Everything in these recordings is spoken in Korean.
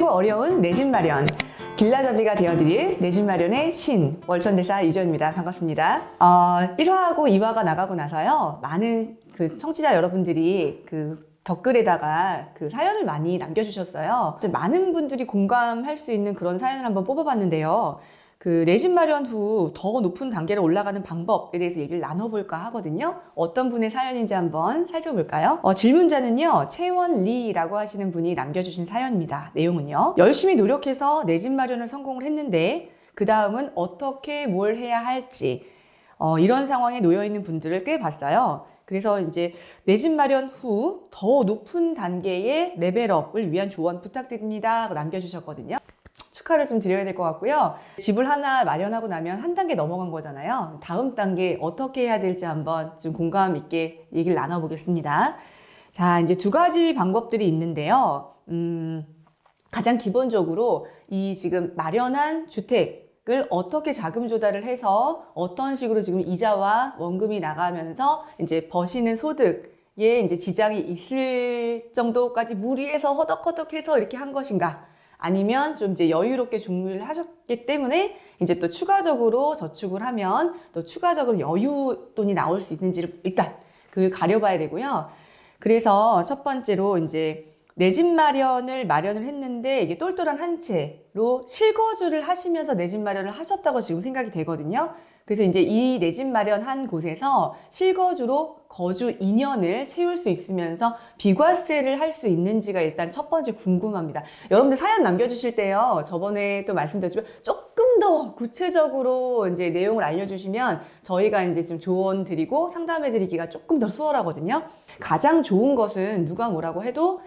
힘들고 어려운 내 집 마련. 길라잡이가 되어드릴 내 집 마련의 신 월천대사 이주연입니다. 반갑습니다. 1화하고 2화가 나가고 나서요, 많은 그 청취자 여러분들이 그 댓글에다가 그 사연을 많이 남겨주셨어요. 많은 분들이 공감할 수 있는 그런 사연을 한번 뽑아봤는데요. 그 내 집 마련 후 더 높은 단계로 올라가는 방법에 대해서 얘기를 나눠볼까 하거든요. 어떤 분의 사연인지 한번 살펴볼까요? 질문자는요, 채원리라고 하시는 분이 남겨주신 사연입니다. 내용은요, 열심히 노력해서 내 집 마련을 성공을 했는데 그 다음은 어떻게 뭘 해야 할지 이런 상황에 놓여 있는 분들을 꽤 봤어요. 그래서 이제 내 집 마련 후 더 높은 단계의 레벨업을 위한 조언 부탁드립니다 하고 남겨주셨거든요. 축하를 좀 드려야 될 것 같고요. 집을 하나 마련하고 나면 한 단계 넘어간 거잖아요. 다음 단계 어떻게 해야 될지 한번 좀 공감 있게 얘기를 나눠보겠습니다. 자, 이제 두 가지 방법들이 있는데요. 가장 기본적으로 이 지금 마련한 주택을 어떻게 자금 조달을 해서 어떤 식으로 지금 이자와 원금이 나가면서 이제 버시는 소득에 이제 지장이 있을 정도까지 무리해서 허덕허덕해서 이렇게 한 것인가? 아니면 좀 이제 여유롭게 준비를 하셨기 때문에 이제 또 추가적으로 저축을 하면 또 추가적으로 여유돈이 나올 수 있는지를 일단 그 가려봐야 되고요. 그래서 첫 번째로 이제 내 집 마련을 했는데 이게 똘똘한 한 채로 실거주를 하시면서 내 집 마련을 하셨다고 지금 생각이 되거든요. 그래서 이제 이 내 집 마련한 곳에서 실거주로 거주 2년을 채울 수 있으면서 비과세를 할 수 있는지가 일단 첫 번째 궁금합니다. 여러분들 사연 남겨주실 때요, 저번에 또 말씀드렸지만 조금 더 구체적으로 이제 내용을 알려주시면 저희가 이제 좀 조언 드리고 상담해 드리기가 조금 더 수월하거든요. 가장 좋은 것은 누가 뭐라고 해도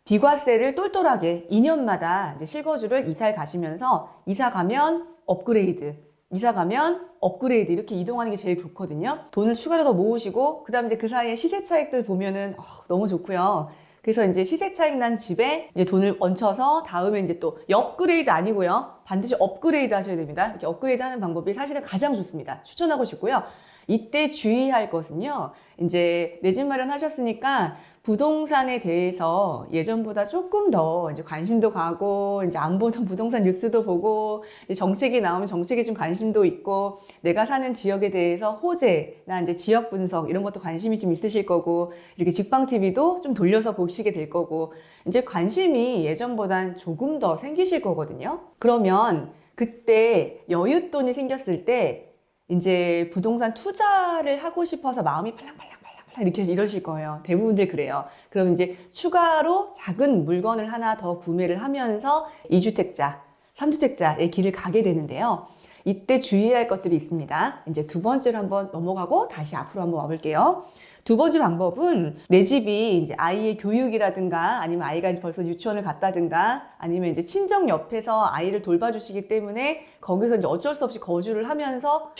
비과세를 똘똘하게 2년마다 이제 실거주를 이사를 가시면서 이사 가면 업그레이드, 이사 가면 업그레이드 이렇게 이동하는 게 제일 좋거든요. 돈을 추가로 더 모으시고 그다음에 이제 그 사이에 시세 차익들 보면은 너무 좋고요. 그래서 이제 시세 차익 난 집에 이제 돈을 얹혀서 다음에 이제 또 업그레이드 아니고요, 반드시 업그레이드 하셔야 됩니다. 이렇게 업그레이드 하는 방법이 사실은 가장 좋습니다. 추천하고 싶고요. 이때 주의할 것은요, 이제 내 집 마련하셨으니까 부동산에 대해서 예전보다 조금 더 이제 관심도 가고, 이제 안 보던 부동산 뉴스도 보고, 정책이 나오면 정책에 좀 관심도 있고, 내가 사는 지역에 대해서 호재나 이제 지역 분석 이런 것도 관심이 좀 있으실 거고, 이렇게 직방 TV도 좀 돌려서 보시게 될 거고, 이제 관심이 예전보단 조금 더 생기실 거거든요. 그러면 그때 여윳돈이 생겼을 때 이제 부동산 투자를 하고 싶어서 마음이 팔랑팔랑 이렇게 이러실 거예요. 대부분들 그래요. 그럼 이제 추가로 작은 물건을 하나 더 구매를 하면서 2주택자, 3주택자의 길을 가게 되는데요. 이때 주의할 것들이 있습니다. 이제 두 번째로 한번 넘어가고 다시 앞으로 한번 와볼게요. 두 번째 방법은 내 집이 이제 아이의 교육이라든가 아니면 아이가 이제 벌써 유치원을 갔다든가 아니면 이제 친정 옆에서 아이를 돌봐주시기 때문에 거기서 이제 어쩔 수 없이 거주를 하면서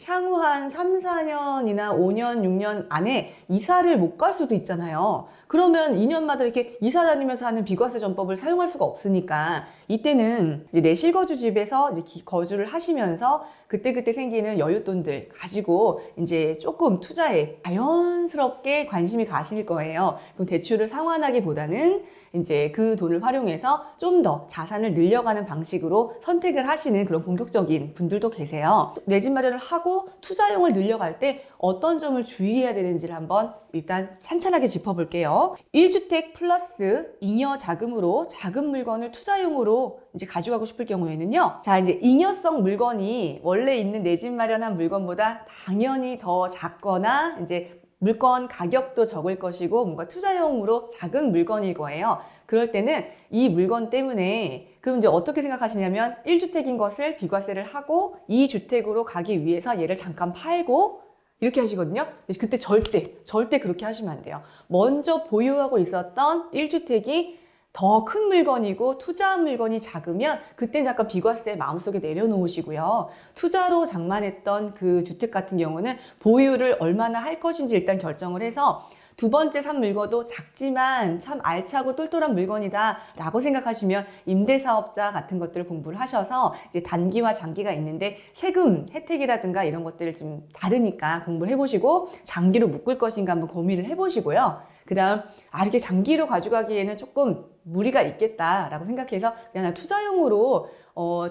향후 한 3, 4년이나 5년, 6년 안에 이사를 못 갈 수도 있잖아요. 그러면 2년마다 이렇게 이사 다니면서 하는 비과세 전법을 사용할 수가 없으니까 이때는 이제 내 실거주 집에서 이제 거주를 하시면서 그때그때 생기는 여윳돈들 가지고 이제 조금 투자에 자연스럽게 관심이 가실 거예요. 그럼 대출을 상환하기보다는 이제 그 돈을 활용해서 좀 더 자산을 늘려가는 방식으로 선택을 하시는 그런 본격적인 분들도 계세요. 내 집 마련을 하고 투자용을 늘려갈 때 어떤 점을 주의해야 되는지를 한번 일단 찬찬하게 짚어볼게요. 1주택 플러스 잉여 자금으로 작은 물건을 투자용으로 이제 가져가고 싶을 경우에는요. 자, 이제 잉여성 물건이 원래 있는 내 집 마련한 물건보다 당연히 더 작거나 이제 물건 가격도 적을 것이고 뭔가 투자용으로 작은 물건일 거예요. 그럴 때는 이 물건 때문에 그럼 이제 어떻게 생각하시냐면 1주택인 것을 비과세를 하고 2주택으로 가기 위해서 얘를 잠깐 팔고 이렇게 하시거든요. 그때 절대 그렇게 하시면 안 돼요. 먼저 보유하고 있었던 1주택이 더 큰 물건이고 투자한 물건이 작으면 그땐 잠깐 비과세 마음속에 내려놓으시고요. 투자로 장만했던 그 주택 같은 경우는 보유를 얼마나 할 것인지 일단 결정을 해서 두 번째 산 물건도 작지만 참 알차고 똘똘한 물건이다 라고 생각하시면 임대사업자 같은 것들을 공부를 하셔서 이제 단기와 장기가 있는데 세금 혜택이라든가 이런 것들을 좀 다르니까 공부를 해보시고 장기로 묶을 것인가 한번 고민을 해보시고요. 그 다음 이렇게 장기로 가져가기에는 조금 무리가 있겠다라고 생각해서 그냥 투자용으로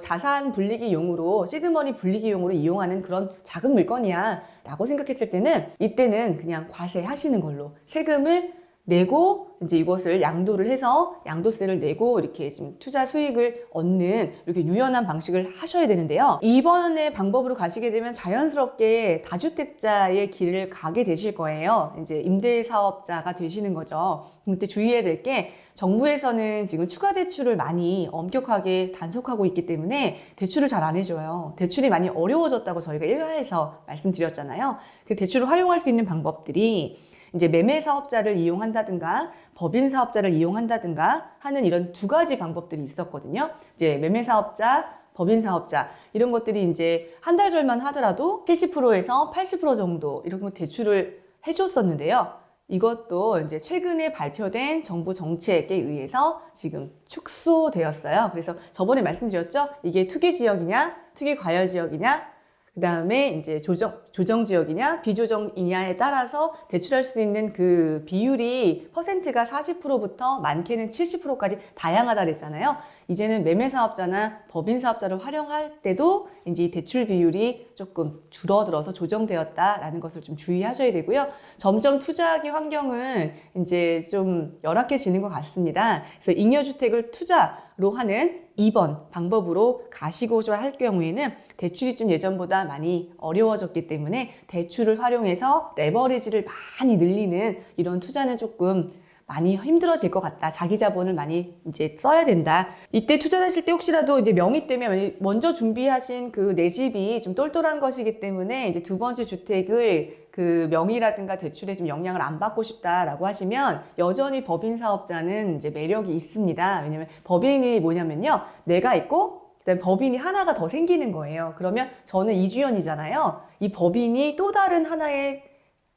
자산 불리기용으로 시드머니 불리기용으로 이용하는 그런 작은 물건이야 라고 생각했을 때는 이때는 그냥 과세하시는 걸로 세금을 내고 이제 이것을 양도를 해서 양도세를 내고 이렇게 지금 투자 수익을 얻는 이렇게 유연한 방식을 하셔야 되는데요. 이번에 방법으로 가시게 되면 자연스럽게 다주택자의 길을 가게 되실 거예요. 이제 임대사업자가 되시는 거죠. 그때 주의해야 될 게 정부에서는 지금 추가 대출을 많이 엄격하게 단속하고 있기 때문에 대출을 잘 안 해줘요. 대출이 많이 어려워졌다고 저희가 1화에서 말씀드렸잖아요. 그 대출을 활용할 수 있는 방법들이 이제 매매 사업자를 이용한다든가 법인 사업자를 이용한다든가 하는 이런 두 가지 방법들이 있었거든요. 이제 매매 사업자, 법인 사업자 이런 것들이 이제 한 달 절만 하더라도 70%에서 80% 정도 이런 거 대출을 해줬었는데요. 이것도 이제 최근에 발표된 정부 정책에 의해서 지금 축소되었어요. 그래서 저번에 말씀드렸죠. 이게 투기 지역이냐, 투기 과열 지역이냐, 그 다음에 이제 조정 지역이냐 비조정이냐에 따라서 대출할 수 있는 그 비율이 퍼센트가 40%부터 많게는 70%까지 다양하다 그랬잖아요. 이제는 매매 사업자나 법인 사업자를 활용할 때도 이제 이 대출 비율이 조금 줄어들어서 조정되었다라는 것을 좀 주의하셔야 되고요. 점점 투자하기 환경은 이제 좀 열악해지는 것 같습니다. 그래서 잉여주택을 투자로 하는 2번 방법으로 가시고자 할 경우에는 대출이 좀 예전보다 많이 어려워졌기 때문에 대출을 활용해서 레버리지를 많이 늘리는 이런 투자는 조금 많이 힘들어질 것 같다. 자기 자본을 많이 이제 써야 된다. 이때 투자하실 때 혹시라도 이제 명의 때문에 먼저 준비하신 그 내 집이 좀 똘똘한 것이기 때문에 이제 두 번째 주택을 그 명의라든가 대출에 좀 영향을 안 받고 싶다라고 하시면 여전히 법인 사업자는 이제 매력이 있습니다. 왜냐면 법인이 뭐냐면요. 내가 있고 그다음에 법인이 하나가 더 생기는 거예요. 그러면 저는 이주연이잖아요. 이 법인이 또 다른 하나의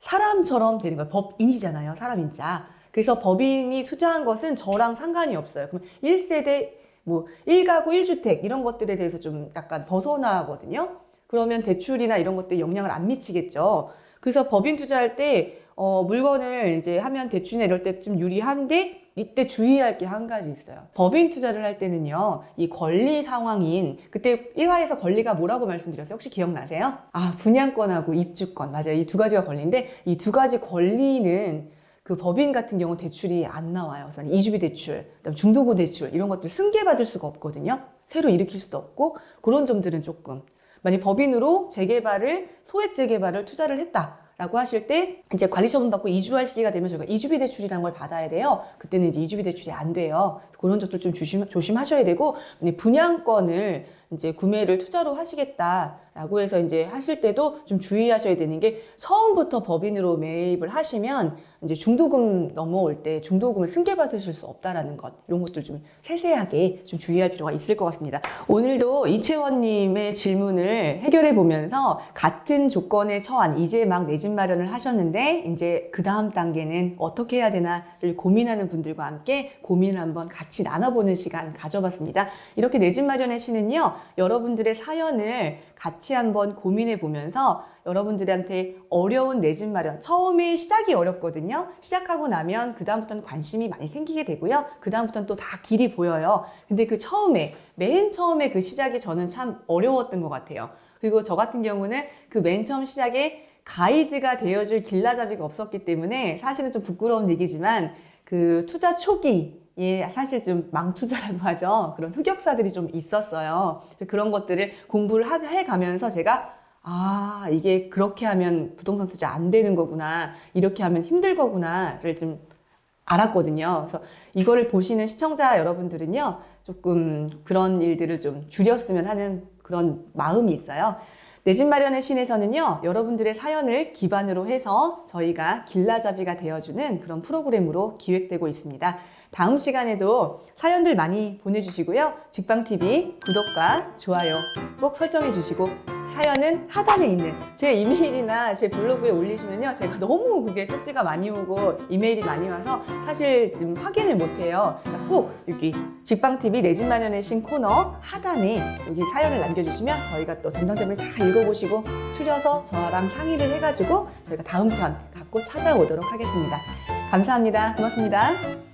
사람처럼 되는 거예요. 법인이잖아요. 사람인자. 그래서 법인이 투자한 것은 저랑 상관이 없어요. 그럼 1세대, 뭐 1가구 1주택 이런 것들에 대해서 좀 약간 벗어나거든요. 그러면 대출이나 이런 것들에 영향을 안 미치겠죠. 그래서 법인 투자할 때 물건을 이제 하면 대출이나 이럴 때 좀 유리한데 이때 주의할 게 한 가지 있어요. 법인 투자를 할 때는요. 이 권리 상황인 그때 1화에서 권리가 뭐라고 말씀드렸어요? 혹시 기억나세요? 분양권하고 입주권. 맞아요. 이 두 가지가 권리인데 이 두 가지 권리는 그 법인 같은 경우 대출이 안 나와요. 그래서 이주비 대출, 그다음에 중도금 대출 이런 것들 승계받을 수가 없거든요. 새로 일으킬 수도 없고 그런 점들은 조금 만약 법인으로 재개발을 소액 재개발을 투자를 했다라고 하실 때 이제 관리처분 받고 이주할 시기가 되면 저희가 이주비 대출이라는 걸 받아야 돼요. 그때는 이제 이주비 대출이 안 돼요. 그런 점들 좀 조심하셔야 되고 분양권을 이제 구매를 투자로 하시겠다라고 해서 이제 하실 때도 좀 주의하셔야 되는 게 처음부터 법인으로 매입을 하시면 이제 중도금 넘어올 때 중도금을 승계받으실 수 없다라는 것 이런 것들 좀 세세하게 좀 주의할 필요가 있을 것 같습니다. 오늘도 이채원님의 질문을 해결해 보면서 같은 조건에 처한 이제 막 내 집 마련을 하셨는데 이제 그 다음 단계는 어떻게 해야 되나를 고민하는 분들과 함께 고민을 한번 같이 나눠보는 시간 가져봤습니다. 이렇게 내 집 마련의 시는요 여러분들의 사연을 같이 한번 고민해 보면서 여러분들한테 어려운 내 집 마련 처음에 시작이 어렵거든요. 시작하고 나면 그 다음부터는 관심이 많이 생기게 되고요. 그 다음부터는 또 다 길이 보여요. 근데 그 처음에 맨 처음에 그 시작이 저는 참 어려웠던 것 같아요. 그리고 저 같은 경우는 그 맨 처음 시작에 가이드가 되어줄 길라잡이가 없었기 때문에 사실은 좀 부끄러운 얘기지만 그 투자 초기 사실 좀 망투자라고 하죠. 그런 흑역사들이 좀 있었어요. 그런 것들을 공부를 해가면서 제가 이게 그렇게 하면 부동산 투자 안 되는 거구나. 이렇게 하면 힘들 거구나를 좀 알았거든요. 그래서 이거를 보시는 시청자 여러분들은요. 조금 그런 일들을 좀 줄였으면 하는 그런 마음이 있어요. 내 집 마련의 신에서는요. 여러분들의 사연을 기반으로 해서 저희가 길라잡이가 되어주는 그런 프로그램으로 기획되고 있습니다. 다음 시간에도 사연들 많이 보내주시고요. 직방TV 구독과 좋아요 꼭 설정해 주시고 사연은 하단에 있는 제 이메일이나 제 블로그에 올리시면요. 제가 너무 그게 쪽지가 많이 오고 이메일이 많이 와서 사실 좀 확인을 못해요. 그러니까 꼭 여기 직방TV 내 집 마련의 신 코너 하단에 여기 사연을 남겨주시면 저희가 또 담당자분이 다 읽어보시고 추려서 저랑 상의를 해가지고 저희가 다음 편 갖고 찾아오도록 하겠습니다. 감사합니다. 고맙습니다.